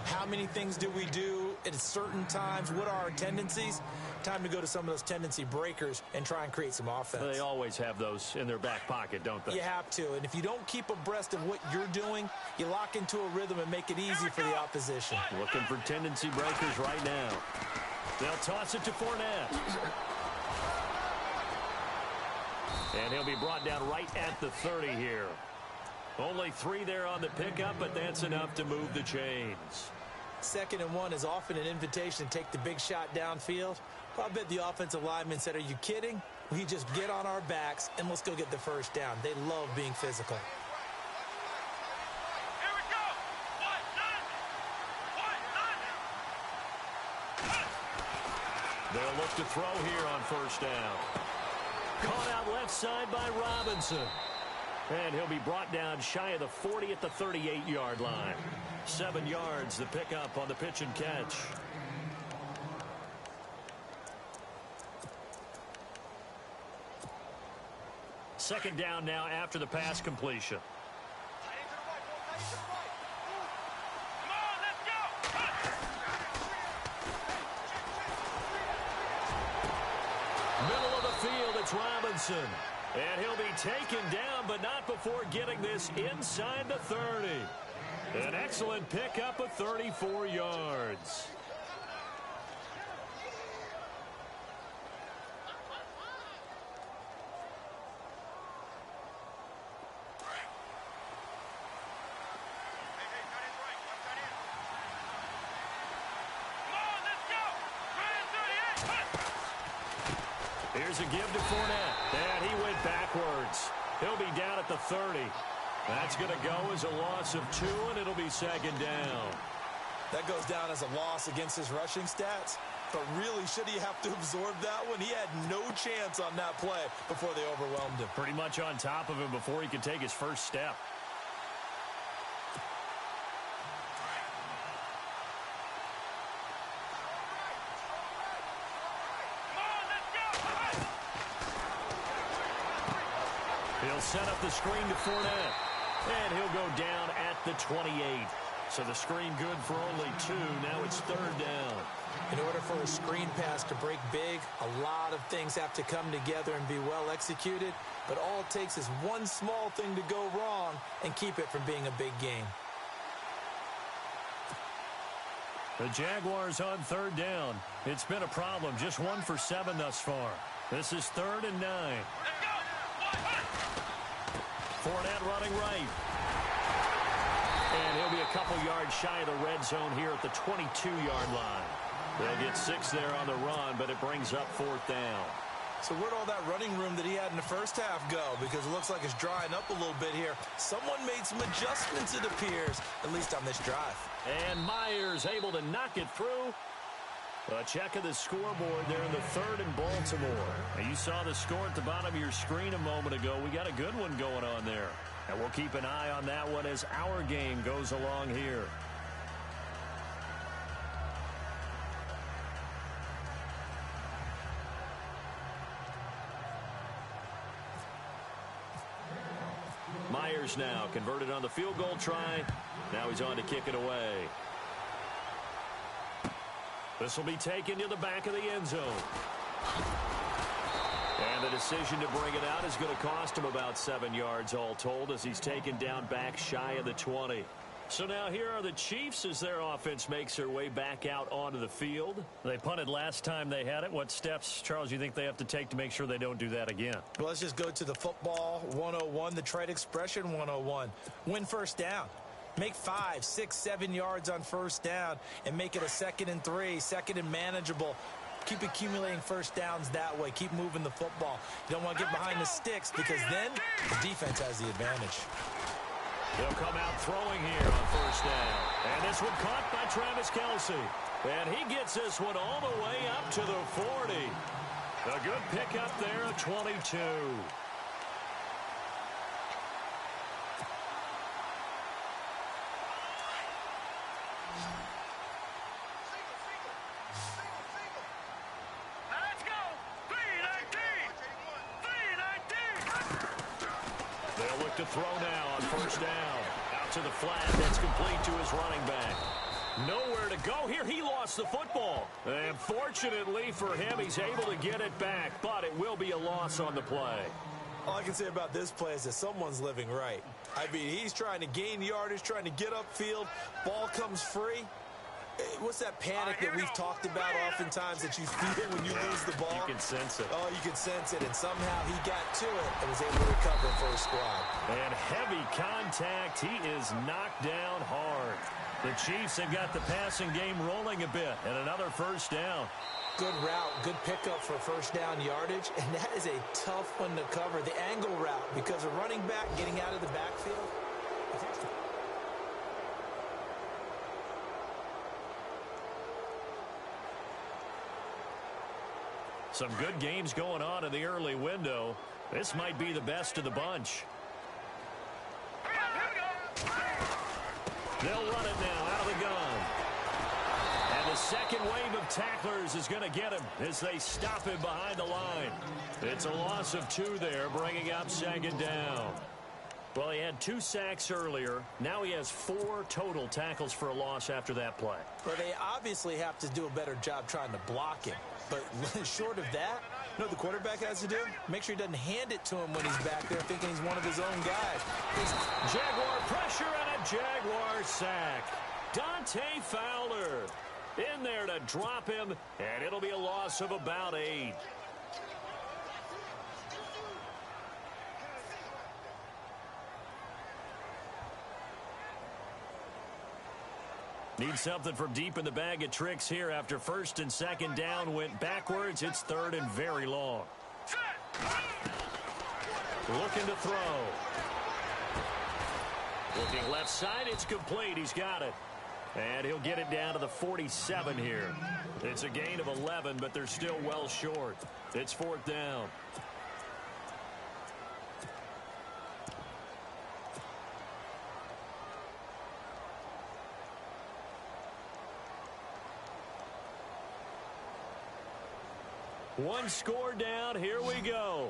How many things do we do at certain times? What are our tendencies? Time to go to some of those tendency breakers and try and create some offense. They always have those in their back pocket, don't they? You have to, and if you don't keep abreast of what you're doing, you lock into a rhythm and make it easy for the opposition. Looking for tendency breakers right now. They'll toss it to Fournette. And he'll be brought down right at the 30 here. Only 3 there on the pickup, but that's enough to move the chains. 2nd and 1 is often an invitation to take the big shot downfield. I bet the offensive lineman said, are you kidding? We just get on our backs and let's go get the first down. They love being physical. Here we go. They'll look to throw here on first down. Caught out left side by Robinson. And he'll be brought down shy of the 40 at the 38-yard line. 7 yards, the pickup on the pitch and catch. Second down now after the pass completion. field, it's Robinson. And he'll be taken down, but not before getting this inside the 30. An excellent pickup of 34 yards. Here's a give to Fournette. And he went backwards. He'll be down at the 30. That's going to go as a loss of 2, and it'll be second down. That goes down as a loss against his rushing stats. But really, should he have to absorb that one? He had no chance on that play before they overwhelmed him. Pretty much on top of him before he could take his first step. He'll set up the screen to Fournette. And he'll go down at the 28. So the screen good for only 2. Now it's third down. In order for a screen pass to break big, a lot of things have to come together and be well executed. But all it takes is one small thing to go wrong and keep it from being a big game. The Jaguars on third down. It's been a problem. Just 1 for 7 thus far. This is 3rd and 9. Fournette running right. And he'll be a couple yards shy of the red zone here at the 22-yard line. They'll get 6 there on the run, but it brings up 4th down. So where'd all that running room that he had in the first half go? Because it looks like it's drying up a little bit here. Someone made some adjustments, it appears, at least on this drive. And Myers able to knock it through. A check of the scoreboard there in the 3rd and Baltimore. And you saw the score at the bottom of your screen a moment ago. We got a good one going on there. And we'll keep an eye on that one as our game goes along here. Myers now converted on the field goal try. Now he's on to kick it away. This will be taken to the back of the end zone. And the decision to bring it out is going to cost him about 7 yards all told as he's taken down back shy of the 20. So now here are the Chiefs as their offense makes their way back out onto the field. They punted last time they had it. What steps, Charles, you think they have to take to make sure they don't do that again? Well, let's just go to the football 101, the trade expression 101. Win first down. Make 5, 6, 7 yards on first down and make it a 2nd and 3, 2nd and manageable. Keep accumulating first downs that way. Keep moving the football. You don't want to get behind the sticks because then the defense has the advantage. They'll come out throwing here on first down. And this one caught by Travis Kelce. And he gets this one all the way up to the 40. A good pickup there of 22. To throw now on first down. Out to the flat. That's complete to his running back. Nowhere to go here. He lost the football. And fortunately for him, he's able to get it back. But it will be a loss on the play. All I can say about this play is that someone's living right. I mean, he's trying to gain yardage, trying to get upfield. Ball comes free. What's that panic that we've talked about oftentimes that you feel when you lose the ball? You can sense it. Oh, you can sense it. And somehow he got to it and was able to recover for his squad. And heavy contact. He is knocked down hard. The Chiefs have got the passing game rolling a bit. And another first down. Good route, good pickup for first down yardage. And that is a tough one to cover. The angle route, because a running back getting out of the backfield. Some good games going on in the early window. This might be the best of the bunch. They'll run it now out of the gun. And the second wave of tacklers is going to get him as they stop him behind the line. It's a loss of 2 there, bringing up second down. Well, he had 2 sacks earlier. Now he has 4 total tackles for a loss after that play. Well, they obviously have to do a better job trying to block him. But short of that, You know what the quarterback has to do? Make sure he doesn't hand it to him when he's back there thinking he's one of his own guys. Jaguar pressure and a Jaguar sack. Dante Fowler in there to drop him, and it'll be a loss of about 8. Need something from deep in the bag of tricks here after first and second down went backwards. It's third and very long. Looking to throw. Looking left side, it's complete. He's got it. And he'll get it down to the 47 here. It's a gain of 11, but they're still well short. It's fourth down. One score down. Here we go.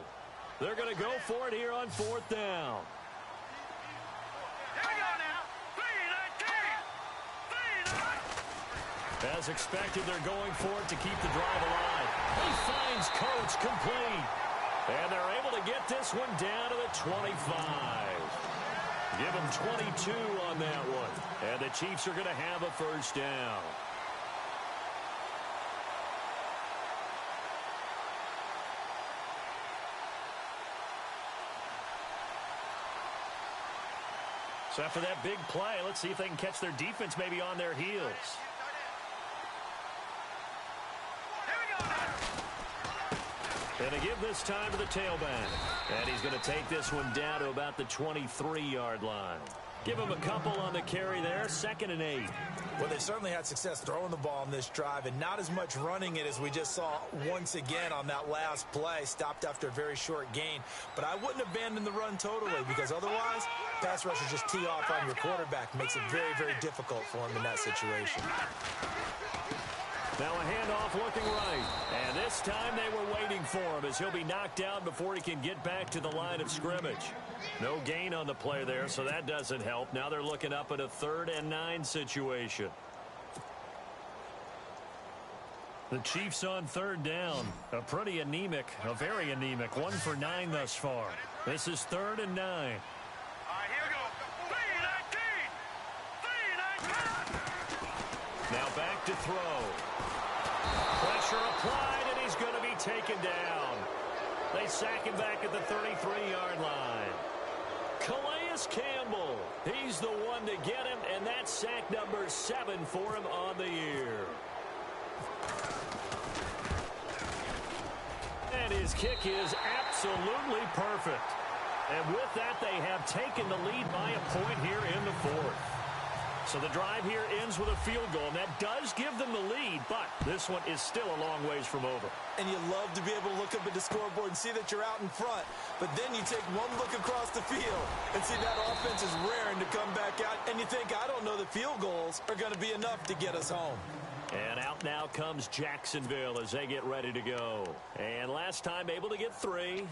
They're going to go for it here on fourth down. Here we go now. 3-19. As expected, they're going for it to keep the drive alive. He finds Coates complete. And they're able to get this one down to the 25. Give him 22 on that one. And the Chiefs are going to have a first down. So after that big play, let's see if they can catch their defense maybe on their heels. And they give this time to the tailback. And he's going to take this one down to about the 23-yard line. Give him a couple on the carry there, 2nd and 8. Well, they've certainly had success throwing the ball on this drive and not as much running it as we just saw once again on that last play. Stopped after a very short gain. But I wouldn't abandon the run totally because otherwise, pass rushers just tee off on your quarterback. Makes it very, very difficult for him in that situation. Now a handoff looking right. And this time they were waiting for him as he'll be knocked down before he can get back to the line of scrimmage. No gain on the play there, so that doesn't help. Now they're looking up at a 3rd and 9 situation. The Chiefs on 3rd down. A pretty anemic, a very anemic. 1 for 9 thus far. This is 3rd and 9. All right, here we go. 3-19. Now back to throw. Pressure applied, and he's going to be taken down. They sack him back at the 33-yard line. Calais Campbell, he's the one to get him, and that's sack number 7 for him on the year. And his kick is absolutely perfect. And with that, they have taken the lead by a point here in the 4th. So the drive here ends with a field goal, and that does give them the lead, but this one is still a long ways from over. And you love to be able to look up at the scoreboard and see that you're out in front, but then you take one look across the field and see that offense is raring to come back out, and you think, I don't know that field goals are going to be enough to get us home. And out now comes Jacksonville as they get ready to go. And last time able to get 3.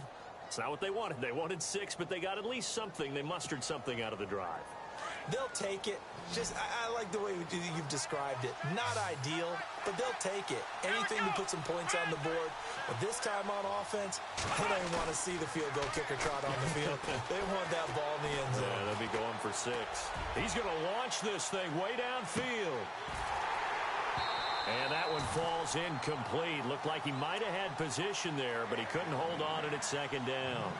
It's not what they wanted. They wanted 6, but they got at least something. They mustered something out of the drive. They'll take it. Just, I like the way you've described it. Not ideal, but they'll take it. Anything to put some points on the board. But this time on offense, they don't even want to see the field goal kicker trot on the field. They want that ball in the end zone. Yeah, they'll be going for 6. He's going to launch this thing way downfield. And that one falls incomplete. Looked like he might have had position there, but he couldn't hold on it at 2nd down.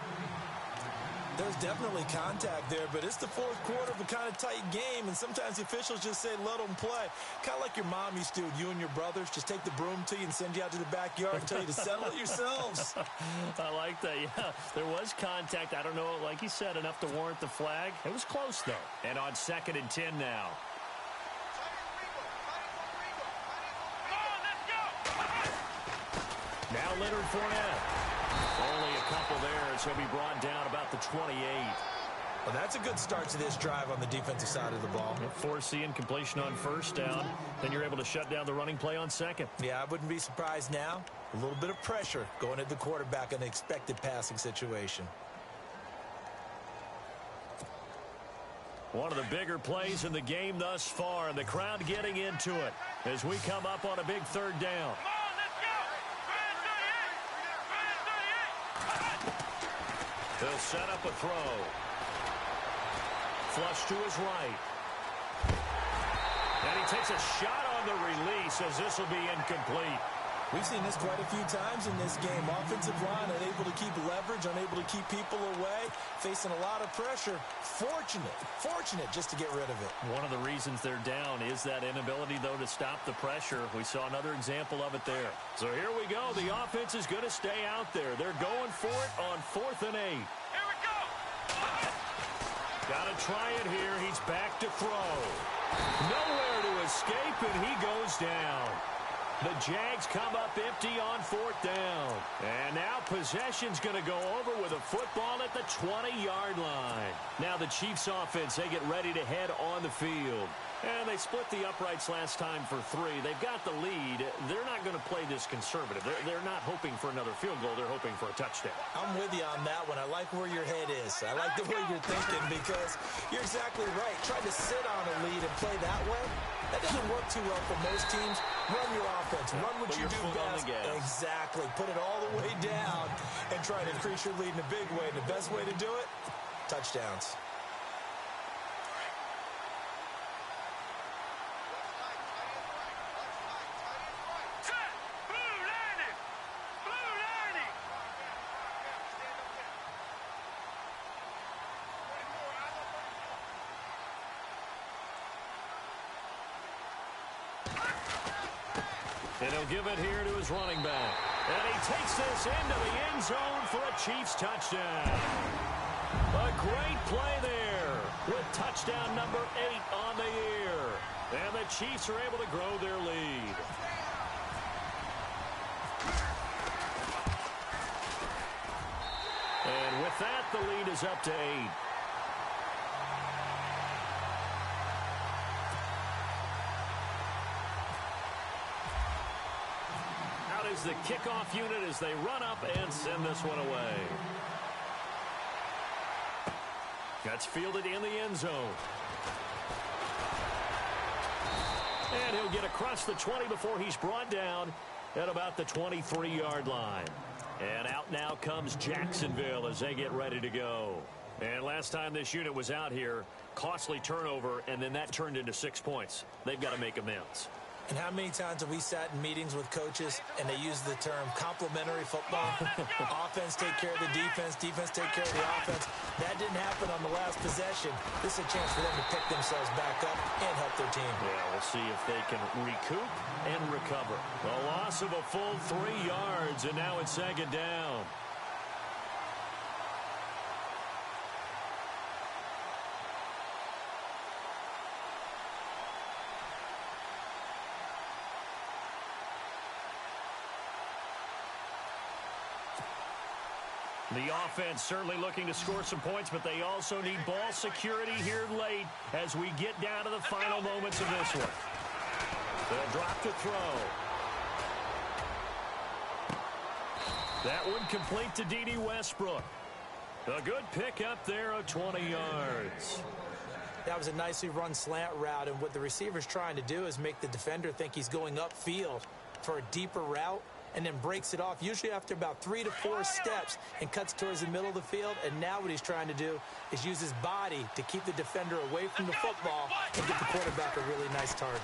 There's definitely contact there, but it's the 4th quarter of a kind of tight game, and sometimes the officials just say, let them play. Kind of like your mom used to, you and your brothers, just take the broom to you and send you out to the backyard and tell you to settle it yourselves. I like that, yeah. There was contact. I don't know, like you said, enough to warrant the flag. It was close, though. And on 2nd and 10 now. Now Leonard Fournette. Only a couple there as he'll be brought down about the 28. Well, that's a good start to this drive on the defensive side of the ball. Force the incompletion on 1st down. Then you're able to shut down the running play on 2nd. Yeah, I wouldn't be surprised now. A little bit of pressure going at the quarterback in an expected passing situation. One of the bigger plays in the game thus far, and the crowd getting into it as we come up on a big 3rd down. Come on, let's go. 3-38. He'll set up a throw. Flush to his right. And he takes a shot on the release as this will be incomplete. We've seen this quite a few times in this game. Offensive line unable to keep leverage, unable to keep people away, facing a lot of pressure. Fortunate just to get rid of it. One of the reasons they're down is that inability, though, to stop the pressure. We saw another example of it there. So here we go. The offense is going to stay out there. They're going for it on 4th and 8. Here we go. Got to try it here. He's back to throw. Nowhere to escape, and he goes down. The Jags come up empty on 4th down. And now possession's going to go over with a football at the 20-yard line. Now the Chiefs offense, they get ready to head on the field. And they split the uprights last time for 3. They've got the lead. They're not going to play this conservative. They're not hoping for another field goal. They're hoping for a touchdown. I'm with you on that one. I like where your head is. I like the way you're thinking because you're exactly right. Trying to sit on a lead and play that way, that doesn't work too well for most teams. Run your offense. Run what you do best. Exactly. Put it all the way down and try to increase your lead in a big way. And the best way to do it, touchdowns. And he'll give it here to his running back. And he takes this into the end zone for a Chiefs touchdown. A great play there with touchdown number 8 on the year. And the Chiefs are able to grow their lead. And with that, the lead is up to 8. Is the kickoff unit as they run up and send this one away. That's fielded in the end zone. And he'll get across the 20 before he's brought down at about the 23-yard line. And out now comes Jacksonville as they get ready to go. And last time this unit was out here, costly turnover, and then that turned into 6 points. They've got to make amends. And how many times have we sat in meetings with coaches and they use the term complementary football? Offense take care of the defense, defense take care of the offense. That didn't happen on the last possession. This is a chance for them to pick themselves back up and help their team. Yeah, we'll see if they can recoup and recover. A loss of a full 3 yards, and now it's 2nd down. The offense certainly looking to score some points, but they also need ball security here late as we get down to the final moments of this one. They'll drop to throw. That one complete to D.D. Westbrook. A good pickup there of 20 yards. That was a nicely run slant route, and what the receiver's trying to do is make the defender think he's going upfield for a deeper route, and then breaks it off, usually after about 3 to 4 steps, and cuts towards the middle of the field. And now what he's trying to do is use his body to keep the defender away from the football and get the quarterback a really nice target.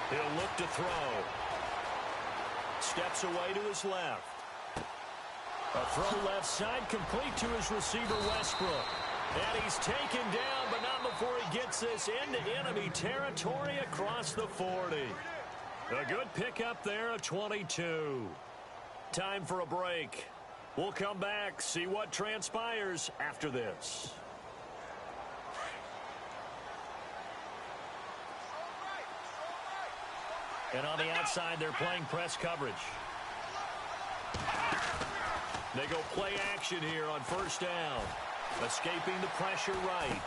He'll look to throw. Steps away to his left. A throw left side complete to his receiver, Westbrook. And he's taken down, but not before he gets this into enemy territory across the 40. A good pickup there of 22. Time for a break. We'll come back, see what transpires after this. And on the outside, they're playing press coverage. They go play action here on 1st down. Escaping the pressure right.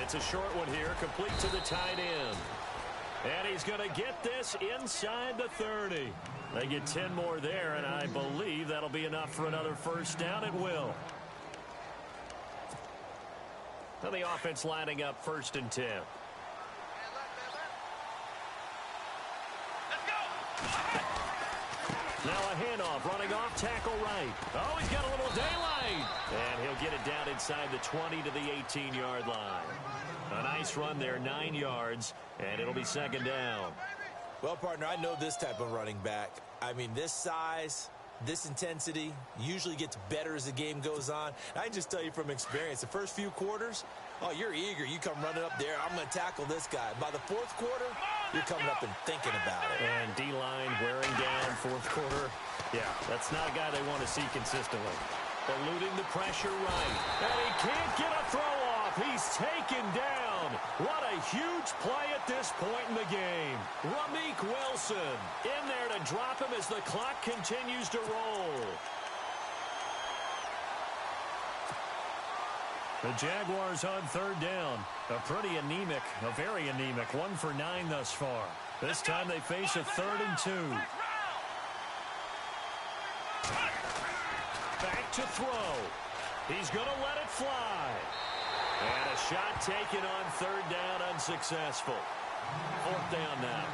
It's a short one here, complete to the tight end. And he's going to get this inside the 30. They get 10 more there, and I believe that'll be enough for another 1st down. It will. Now the offense lining up 1st and 10. Now a handoff, running off, tackle right. Oh, he's got a little daylight. And he'll get it down inside the 20 to the 18-yard line. A nice run there, 9 yards, and it'll be second down. Well, partner, I know this type of running back. I mean, this size, this intensity usually gets better as the game goes on. I can just tell you from experience, the first few quarters, oh, you're eager. You come running up there. I'm going to tackle this guy. By the fourth quarter, you're coming up and thinking about it. And D-line wearing down fourth quarter. Yeah, that's not a guy they want to see consistently. Eluding the pressure right. And he can't get a throw off. He's taken down. What a huge play at this point in the game. Ramik Wilson in there to drop him as the clock continues to roll. The Jaguars on third down. A very anemic 1 for 9 thus far. This time they face a 3rd and 2. Back to throw. He's going to let it fly. And a shot taken on 3rd down, unsuccessful. 4th down now.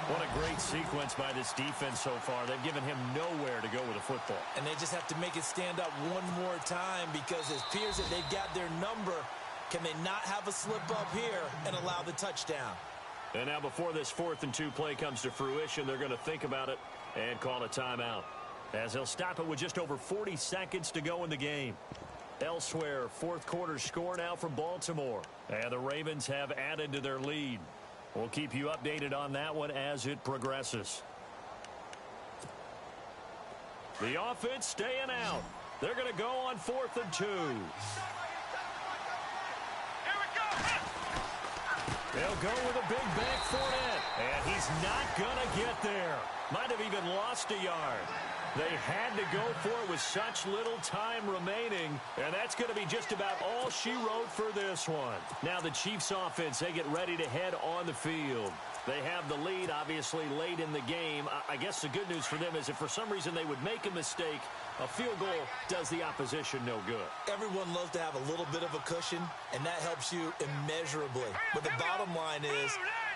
What a great sequence by this defense so far. They've given him nowhere to go with the football. And they just have to make it stand up one more time because it appears that they've got their number. Can they not have a slip up here and allow the touchdown? And now before this 4th and 2 play comes to fruition, they're going to think about it and call a timeout, as they'll stop it with just over 40 seconds to go in the game. Elsewhere, 4th quarter score now from Baltimore. And the Ravens have added to their lead. We'll keep you updated on that one as it progresses. The offense staying out. They're going to go on 4th and 2. They'll go with a big back Fournette. And he's not going to get there. Might have even lost a yard. They had to go for it with such little time remaining, and that's going to be just about all she wrote for this one. Now the Chiefs offense, they get ready to head on the field. They have the lead, obviously, late in the game. I guess the good news for them is if for some reason they would make a mistake, a field goal does the opposition no good. Everyone loves to have a little bit of a cushion, and that helps you immeasurably. But the bottom line is,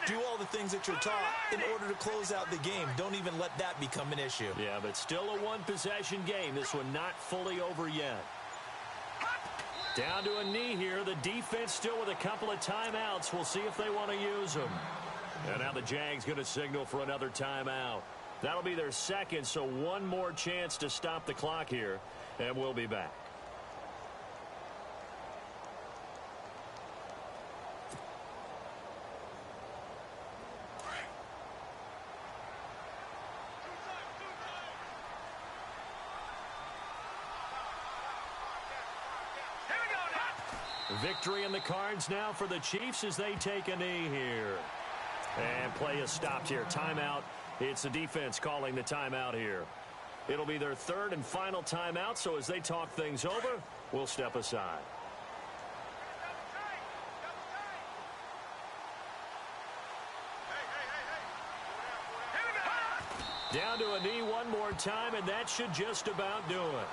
do all the things that you're taught in order to close out the game. Don't even let that become an issue. Yeah, but still a one-possession game. This one not fully over yet. Down to a knee here. The defense still with a couple of timeouts. We'll see if they want to use them. And now the Jags going to signal for another timeout. That'll be their second, so one more chance to stop the clock here, and we'll be back. Victory in the cards now for the Chiefs as they take a knee here. And play is stopped here. Timeout. It's the defense calling the timeout here. It'll be their 3rd and final timeout, so as they talk things over, we'll step aside. Down to a knee one more time, and that should just about do it.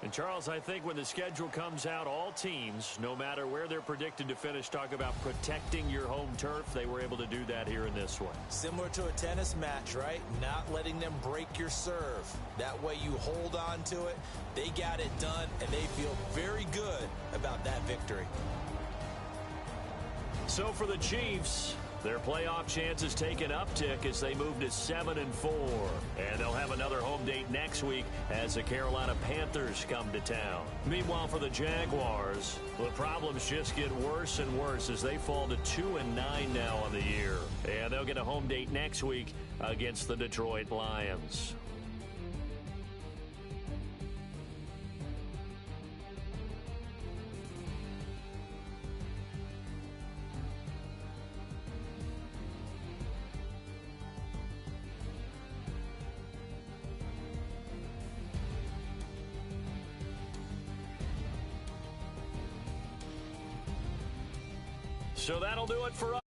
And Charles, I think when the schedule comes out, all teams, no matter where they're predicted to finish, talk about protecting your home turf. They were able to do that here in this one. Similar to a tennis match, right? Not letting them break your serve. That way you hold on to it. They got it done, and they feel very good about that victory. So for the Chiefs, their playoff chances take an uptick as they move to 7-4. And they'll have another home date next week as the Carolina Panthers come to town. Meanwhile, for the Jaguars, the problems just get worse and worse as they fall to 2-9 now on the year. And they'll get a home date next week against the Detroit Lions. So that'll do it for us.